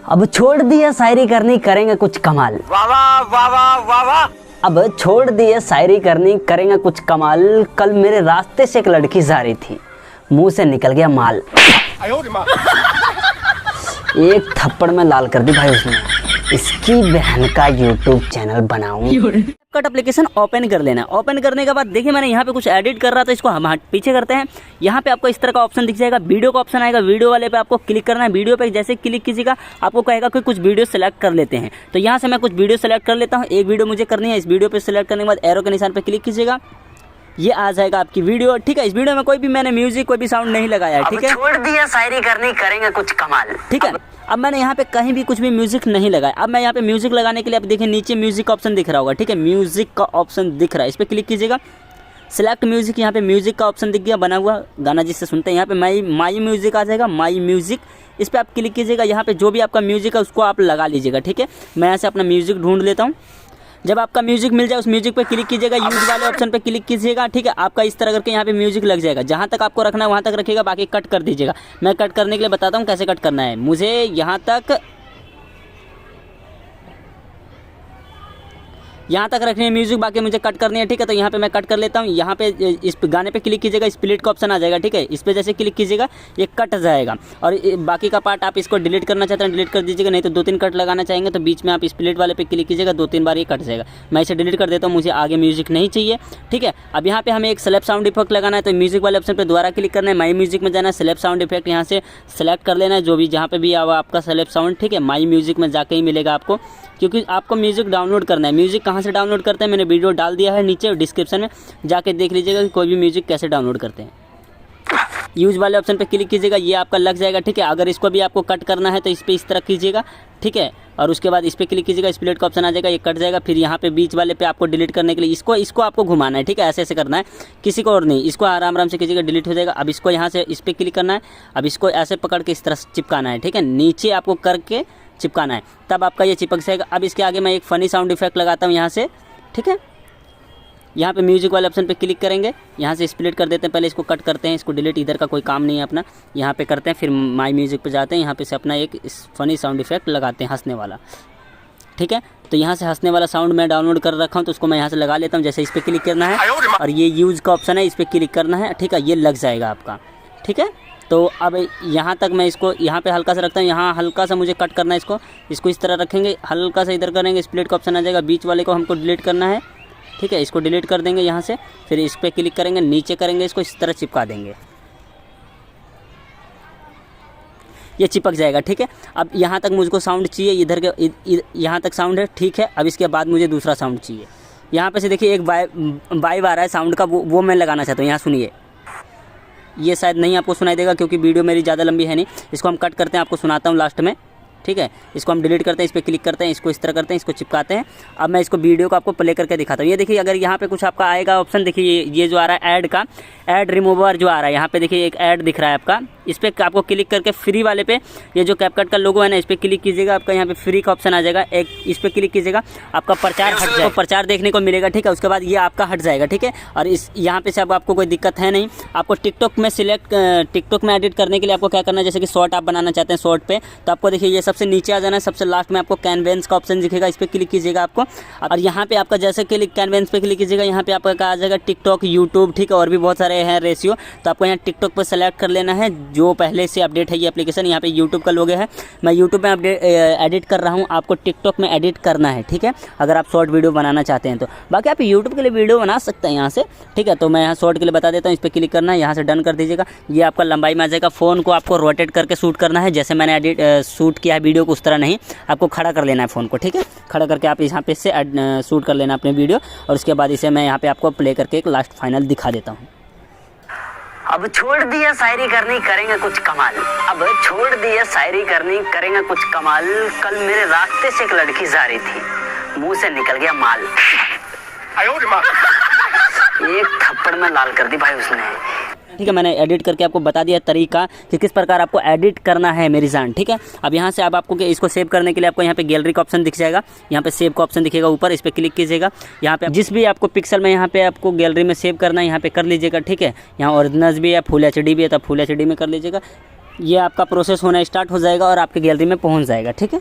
अब छोड़ दिया शायरी करनी, करेंगे कुछ कमाल। वाह वाह वाह वाह वाह वाह। अब छोड़ दिया शायरी करनी, करेंगे कुछ कमाल। कल मेरे रास्ते से एक लड़की जा रही थी, मुंह से निकल गया माल। एक थप्पड़ में लाल कर दी भाई उसने। इसकी बहन का यूट्यूब चैनल बनाऊं। कट एप्लीकेशन ओपन कर लेना। ओपन करने के बाद देखिए मैंने यहाँ पे कुछ एडिट कर रहा था, इसको हम पीछे करते हैं। यहाँ पे आपको इस तरह का ऑप्शन दिख जाएगा, वीडियो का ऑप्शन आएगा। वीडियो वाले पे आपको क्लिक करना है। वीडियो पे जैसे क्लिक कीजिएगा आपको कहेगा कि कुछ वीडियो सेलेक्ट कर लेते हैं। तो यहाँ से मैं कुछ वीडियो सेलेक्ट कर लेता हूँ। एक वीडियो मुझे करनी है। इस वीडियो पे सेलेक्ट करने के बाद एरो के निशान पे क्लिक कीजिएगा, ये आ जाएगा आपकी वीडियो। ठीक है, इस वीडियो में कोई भी मैंने म्यूजिक कोई भी साउंड नहीं लगाया है। ठीक है, छोड़ दिया शायरी करनी, करेंगे कुछ कमाल। ठीक है, अब मैंने यहाँ पे कहीं भी कुछ भी म्यूजिक नहीं लगाया। अब मैं यहाँ पे म्यूजिक लगाने के लिए, अब देखिए नीचे म्यूजिक का ऑप्शन दिख रहा होगा। ठीक है, म्यूजिक का ऑप्शन दिख रहा है, इस पर क्लिक कीजिएगा। सिलेक्ट म्यूजिक, यहाँ पे म्यूजिक का ऑप्शन दिख गया, बना हुआ गाना जिससे सुनते हैं। यहाँ पे माई म्यूजिक आ जाएगा, माई म्यूजिक, इस पर आप क्लिक कीजिएगा। यहाँ पे जो भी आपका म्यूजिक है उसको आप लगा लीजिएगा। ठीक है, मैं यहाँ से अपना म्यूजिक ढूंढ लेता हूँ। जब आपका म्यूजिक मिल जाए उस म्यूजिक पे क्लिक कीजिएगा, यूज वाले ऑप्शन पे क्लिक कीजिएगा। ठीक है, आपका इस तरह करके यहाँ पे म्यूजिक लग जाएगा। जहाँ तक आपको रखना है वहाँ तक रखिएगा, बाकी कट कर दीजिएगा। मैं कट करने के लिए बताता हूँ कैसे कट करना है। मुझे यहाँ तक रखनी है म्यूजिक, बाकी मुझे कट करनी है। ठीक है, तो यहाँ पे मैं कट कर लेता हूँ। यहाँ पे इस गाने पे क्लिक कीजिएगा, स्प्लिट का ऑप्शन आ जाएगा। ठीक है, इस पे जैसे क्लिक कीजिएगा ये कट जाएगा। और बाकी का पार्ट आप इसको डिलीट करना चाहते हैं डिलीट कर दीजिएगा, नहीं तो 2-3 कट लगाना चाहेंगे तो बीच में आप स्प्लिट वाले पे क्लिक कीजिएगा, 2-3 बार ये कट जाएगा। मैं इसे डिलीट कर देता हूँ, मुझे आगे म्यूजिक नहीं चाहिए। ठीक है, अब यहाँ पे हमें एक स्लैप साउंड इफेक्ट लगाना है, तो म्यूजिक वाले ऑप्शन पर दोबारा क्लिक करना है, माई म्यूजिक में जाना है, स्लैप साउंड इफेक्ट यहाँ से सेलेक्ट कर लेना है, जो भी जहाँ पे भी आपका स्लैप साउंड। ठीक है, माई म्यूजिक में जाके ही मिलेगा आपको, क्योंकि आपको म्यूजिक डाउनलोड करना है। म्यूजिक कहाँ से डाउनलोड करते हैं मैंने वीडियो डाल दिया है नीचे डिस्क्रिप्शन में, जाके देख लीजिएगा कि कोई भी म्यूजिक कैसे डाउनलोड करते हैं। यूज वाले ऑप्शन पे क्लिक कीजिएगा, ये आपका लग जाएगा। ठीक है, अगर इसको भी आपको कट करना है तो इस पर इस तरह कीजिएगा। ठीक है, और उसके बाद इस पर क्लिक कीजिएगा, स्प्लिट का ऑप्शन आ जाएगा, ये कट जाएगा। फिर यहाँ पे बीच वाले पे आपको डिलीट करने के लिए इसको आपको घुमाना है। ठीक है, ऐसे करना है, किसी को और नहीं, इसको आराम से कीजिएगा, डिलीट हो जाएगा। अब इसको यहाँ से इस पर क्लिक करना है, अब इसको ऐसे पकड़ के इस तरह चिपकाना है। ठीक है, नीचे आपको करके चिपकाना है, तब आपका ये चिपक जाएगा। अब इसके आगे मैं एक फ़नी साउंड इफेक्ट लगाता हूँ यहाँ से। ठीक है, यहाँ पे म्यूजिक वाले ऑप्शन पे क्लिक करेंगे, यहाँ से स्प्लिट कर देते हैं, पहले इसको कट करते हैं, इसको डिलीट, इधर का कोई काम नहीं है अपना, यहाँ पे करते हैं। फिर माई म्यूजिक पे जाते हैं, यहाँ पे से अपना एक फ़नी साउंड इफेक्ट लगाते हैं, हंसने वाला। ठीक है, तो यहाँ से हंसने वाला साउंड मैं डाउनलोड कर रखा हूँ, तो उसको मैं यहाँ से लगा लेता हूँ। जैसे इस पर क्लिक करना है और ये यूज़ का ऑप्शन है, इस पर क्लिक करना है। ठीक है, ये लग जाएगा आपका। ठीक है, तो अब यहाँ तक मैं इसको यहाँ पे हल्का सा रखता हूँ, यहाँ हल्का सा मुझे कट करना है इसको इस तरह रखेंगे, हल्का सा इधर करेंगे, स्प्लिट का ऑप्शन आ जाएगा, बीच वाले को हमको डिलीट करना है। ठीक है, इसको डिलीट कर देंगे यहाँ से, फिर इस पर क्लिक करेंगे, नीचे करेंगे, इसको इस तरह चिपका देंगे, ये चिपक जाएगा। ठीक है, अब यहाँ तक मुझको साउंड चाहिए, इधर के यहाँ तक साउंड है। ठीक है, अब इसके बाद मुझे दूसरा साउंड चाहिए। यहाँ पे से देखिए एक वाइब आ रहा है साउंड का, वो मैं लगाना चाहता हूँ। यहाँ सुनिए, ये शायद नहीं आपको सुनाई देगा क्योंकि वीडियो मेरी ज़्यादा लंबी है नहीं। इसको हम कट करते हैं, आपको सुनाता हूँ लास्ट में। ठीक है, इसको हम डिलीट करते हैं, इस पर क्लिक करते हैं, इसको इस तरह करते हैं, इसको चिपकाते हैं। अब मैं इसको वीडियो को आपको प्ले करके दिखाता हूँ। ये देखिए, अगर यहाँ पे कुछ आपका आएगा ऑप्शन, देखिए ये जो आ रहा है ऐड का, ऐड रिमूवर जो आ रहा है, यहाँ पे देखिए एक ऐड दिख रहा है आपका, इस पर आपको क्लिक करके फ्री वाले पे, ये जो कैपकट का लोगो है ना, इस पर क्लिक कीजिएगा, आपका यहाँ पे फ्री का ऑप्शन आ जाएगा, एक इस पर क्लिक कीजिएगा, आपका प्रचार हट जाएगा, प्रचार देखने को मिलेगा। ठीक है, उसके बाद ये आपका हट जाएगा। ठीक है, और इस यहाँ पे से अब आपको कोई दिक्कत है नहीं। आपको टिकटॉक में एडिट करने के लिए आपको क्या करना है, जैसे कि शॉर्ट आप बनाना चाहते हैं शॉर्ट पे, तो आपको देखिए ये सबसे नीचे आ जाना है, सबसे लास्ट में आपको कैनवेंस का ऑप्शन दिखेगा, इस पर क्लिक कीजिएगा आपको। और यहाँ पे आपका जैसे क्लिक कैनवेंस पे क्लिक कीजिएगा, यहाँ पे आपका आ जाएगा टिकटॉक, यूट्यूब। ठीक है, और भी बहुत सारे हैं रेशियो, तो आपको यहाँ टिकटॉक पर सेलेक्ट कर लेना है, जो पहले से अपडेट है ये एप्लीकेशन। यहाँ पे यूट्यूब का लोगो है, मैं यूट्यूब में एडिट कर रहा हूँ, आपको टिकटॉक में एडिट करना है। ठीक है, अगर आप शॉर्ट वीडियो बनाना चाहते हैं तो, बाकी आप यूट्यूब के लिए वीडियो बना सकते हैं यहाँ से। ठीक है, तो मैं यहाँ शॉर्ट के लिए बता देता हूँ, इस पर क्लिक करना है, यहाँ से डन कर दीजिएगा, ये आपका लंबाई में आ जाएगा। फ़ोन को आपको रोटेट करके शूट करना है, जैसे मैंने शूट किया है वीडियो को उस तरह नहीं, आपको खड़ा कर लेना है फ़ोन को। ठीक है, खड़ा करके आप यहाँ पे से शूट कर लेना अपने वीडियो, और उसके बाद इसे मैं यहाँ पे आपको प्ले करके एक लास्ट फाइनल दिखा देता हूँ। अब छोड़ दिया शायरी करनी, करेंगे कुछ कमाल। अब छोड़ दिया शायरी करनी, करेंगे कुछ कमाल। कल मेरे रास्ते से एक लड़की जा रही थी, मुंह से निकल गया माल। एक थप्पड़ में लाल कर दी भाई उसने। ठीक है, मैंने एडिट करके आपको बता दिया तरीका कि किस प्रकार आपको एडिट करना है मेरी जान। ठीक है, अब यहाँ से अब आपको इसको सेव करने के लिए आपको यहाँ पे गैलरी का ऑप्शन दिख जाएगा, यहाँ पे सेव का ऑप्शन दिखेगा ऊपर, इस पर क्लिक कीजिएगा। यहाँ पे जिस भी आपको पिक्सल में यहाँ पे आपको गैलरी में सेव करना है यहाँ पे कर लीजिएगा। ठीक है, यहाँ ओरिजिनल भी है, फुल HD भी है, तो फुल HD में कर लीजिएगा। ये आपका प्रोसेस होना स्टार्ट हो जाएगा और आपके गैलरी में पहुंच जाएगा। ठीक है।